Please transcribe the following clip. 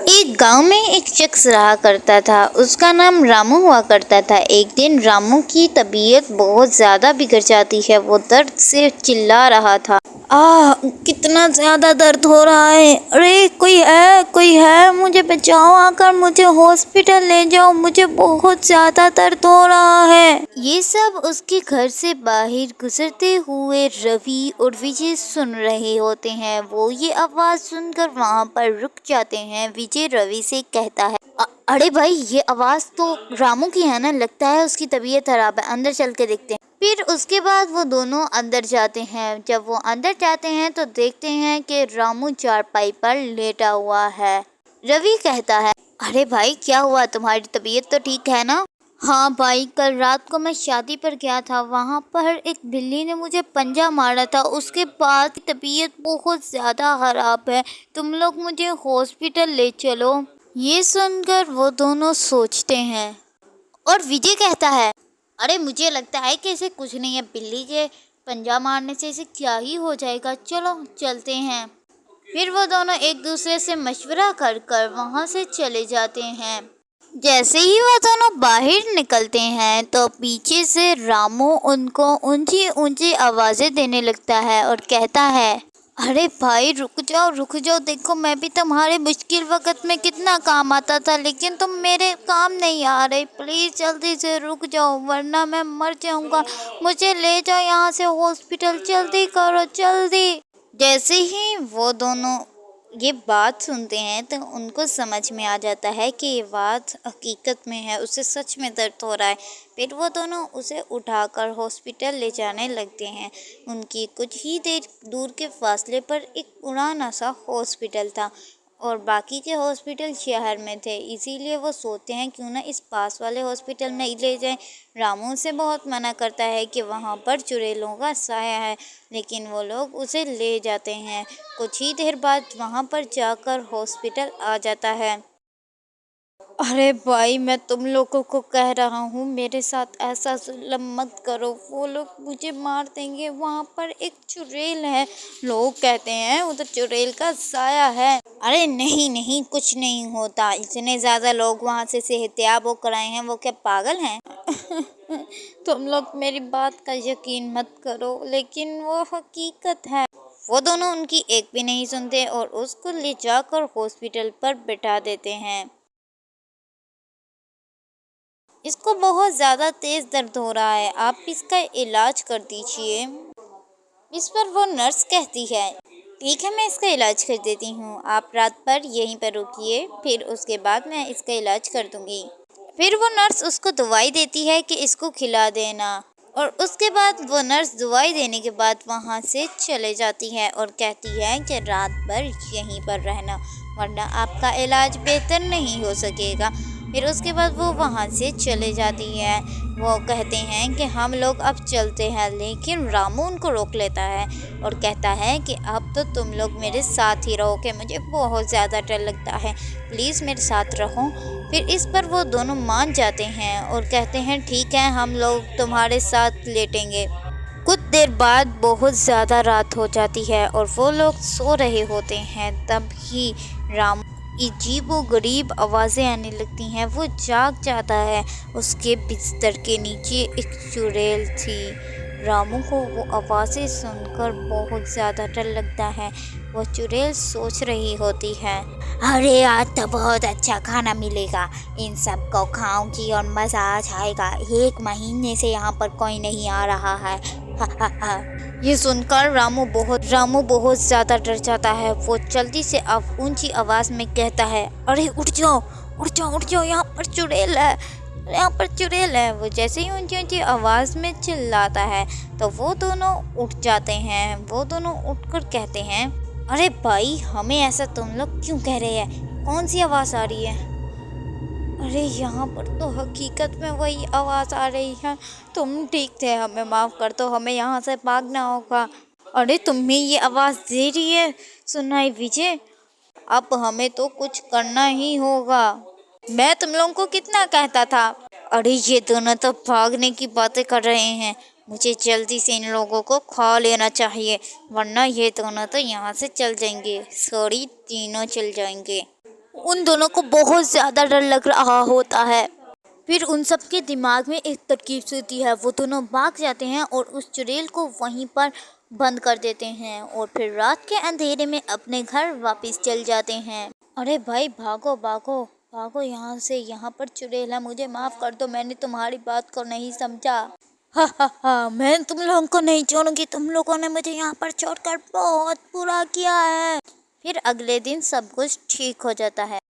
एक गांव में एक शख्स रहा करता था। उसका नाम रामू हुआ करता था। एक दिन रामू की तबीयत बहुत ज़्यादा बिगड़ जाती है। वो दर्द से चिल्ला रहा था। कितना ज़्यादा दर्द हो रहा है। अरे कोई है, मुझे बचाओ, आकर मुझे हॉस्पिटल ले जाओ, मुझे बहुत ज़्यादा दर्द हो रहा है। ये सब उसके घर से बाहर गुजरते हुए रवि और विजय सुन रहे होते हैं। वो ये आवाज़ सुनकर वहाँ पर रुक जाते हैं। विजय रवि से कहता है, अरे भाई, ये आवाज़ तो रामू की है ना, लगता है उसकी तबीयत खराब है, अंदर चल के देखते हैं। फिर उसके बाद वो दोनों अंदर जाते हैं। जब वो अंदर जाते हैं तो देखते हैं कि रामू चारपाई पर लेटा हुआ है। रवि कहता है, अरे भाई, क्या हुआ, तुम्हारी तबीयत तो ठीक है ना? हाँ भाई, कल रात को मैं शादी पर गया था, वहाँ पर एक बिल्ली ने मुझे पंजा मारा था। उसके बाद तबीयत बहुत ज़्यादा ख़राब है, तुम लोग मुझे हॉस्पिटल ले चलो। ये सुनकर वो दोनों सोचते हैं और विजय कहता है, अरे मुझे लगता है कि इसे कुछ नहीं है, बिल्ली के पंजा मारने से इसे क्या ही हो जाएगा, चलो चलते हैं। फिर वो दोनों एक दूसरे से मशवरा कर कर वहाँ से चले जाते हैं। जैसे ही वो दोनों बाहर निकलते हैं तो पीछे से रामू उनको ऊंची ऊंची आवाज़ें देने लगता है और कहता है, अरे भाई, रुक जाओ, देखो मैं भी तुम्हारे मुश्किल वक्त में कितना काम आता था, लेकिन तुम मेरे काम नहीं आ रहे। प्लीज़ जल्दी से रुक जाओ, वरना मैं मर जाऊंगा। मुझे ले जाओ यहाँ से हॉस्पिटल, जल्दी करो जल्दी। जैसे ही वो दोनों ये बात सुनते हैं तो उनको समझ में आ जाता है कि ये बात हकीकत में है, उसे सच में दर्द हो रहा है। फिर वो दोनों उसे उठाकर हॉस्पिटल ले जाने लगते हैं। उनकी कुछ ही देर दूर के फासले पर एक पुराना सा हॉस्पिटल था और बाकी के हॉस्पिटल शहर में थे, इसीलिए वो सोचते हैं क्यों ना इस पास वाले हॉस्पिटल में ले जाएं। रामू से बहुत मना करता है कि वहाँ पर चुड़ैलों का साया है, लेकिन वो लोग उसे ले जाते हैं। कुछ ही देर बाद वहाँ पर जाकर हॉस्पिटल आ जाता है। अरे भाई, मैं तुम लोगों को कह रहा हूँ, मेरे साथ ऐसा जुल्म मत करो, वो लोग मुझे मार देंगे। वहाँ पर एक चुड़ैल है, लोग कहते हैं उधर चुड़ैल का साया है। अरे नहीं नहीं, कुछ नहीं होता, इतने ज़्यादा लोग वहाँ से सेहतियाब होकर आए हैं, वो क्या पागल हैं? तुम लोग मेरी बात का यकीन मत करो, लेकिन वो हकीकत है। वो दोनों उनकी एक भी नहीं सुनते और उसको ले जाकर हॉस्पिटल पर बिठा देते हैं। इसको बहुत ज़्यादा तेज़ दर्द हो रहा है, आप इसका इलाज कर दीजिए। इस पर वो नर्स कहती है, ठीक है, मैं इसका इलाज कर देती हूँ, आप रात पर यहीं पर रुकिए, फिर उसके बाद मैं इसका इलाज कर दूँगी। फिर वो नर्स उसको दवाई देती है कि इसको खिला देना और उसके बाद वो नर्स दवाई देने के बाद वहाँ से चले जाती है और कहती है कि रात भर यहीं पर रहना, वरना आपका इलाज बेहतर नहीं हो सकेगा। फिर उसके बाद वो वहाँ से चले जाती है। वो कहते हैं कि हम लोग अब चलते हैं, लेकिन रामू उनको रोक लेता है और कहता है कि अब तो तुम लोग मेरे साथ ही रहोगे, मुझे बहुत ज़्यादा डर लगता है, प्लीज़ मेरे साथ रहो। फिर इस पर वो दोनों मान जाते हैं और कहते हैं, ठीक है, हम लोग तुम्हारे साथ लेटेंगे। कुछ देर बाद बहुत ज़्यादा रात हो जाती है और वो लोग सो रहे होते हैं। तभी राम अजीबोगरीब आवाज़ें आने लगती हैं। वो जाग जाता है। उसके बिस्तर के नीचे एक चुड़ैल थी। रामू को वो आवाज़ें सुनकर बहुत ज़्यादा डर लगता है। वो चुड़ैल सोच रही होती है, अरे आज तो बहुत अच्छा खाना मिलेगा, इन सब को खाऊंगी और मज़ा आ जाएगा। 1 महीने से यहाँ पर कोई नहीं आ रहा है। हा हा हा। ये सुनकर रामू बहुत ज़्यादा डर जाता है। वो जल्दी से अब ऊंची आवाज़ में कहता है, अरे उठ जाओ उठ जाओ उठ जाओ, यहाँ पर चुड़ैल है, यहाँ पर चुड़ैल है। वो जैसे ही ऊंची ऊंची आवाज़ में चिल्लाता है तो वो दोनों उठ जाते हैं। वो दोनों उठकर कहते हैं, अरे भाई, हमें ऐसा तुम लोग क्यों कह रहे हैं, कौन सी आवाज़ आ रही है? अरे यहाँ पर तो हकीकत में वही आवाज़ आ रही है। तुम ठीक थे, हमें माफ़ कर दो, हमें यहाँ से भागना होगा। अरे तुम्हें ये आवाज़ दे रही है सुनाई विजय, अब हमें तो कुछ करना ही होगा। मैं तुम लोगों को कितना कहता था। अरे ये दोनों तो भागने की बातें कर रहे हैं, मुझे जल्दी से इन लोगों को खा लेना चाहिए, वरना ये दोनों तो यहाँ से चल जाएंगे, सॉरी, तीनों चल जाएंगे। उन दोनों को बहुत ज़्यादा डर लग रहा होता है। फिर उन सब के दिमाग में एक तरकीब होती है, वो दोनों भाग जाते हैं और उस चुड़ैल को वहीं पर बंद कर देते हैं और फिर रात के अंधेरे में अपने घर वापस चल जाते हैं। अरे भाई भागो भागो भागो यहाँ से, यहाँ पर चुड़ैल है, मुझे माफ़ कर दो, मैंने तुम्हारी बात को नहीं समझा। हा हा हा, मैं तुम लोगों को नहीं छोड़ूंगी, तुम लोगों ने मुझे यहाँ पर छोड़कर बहुत बुरा किया है। फिर अगले दिन सब कुछ ठीक हो जाता है।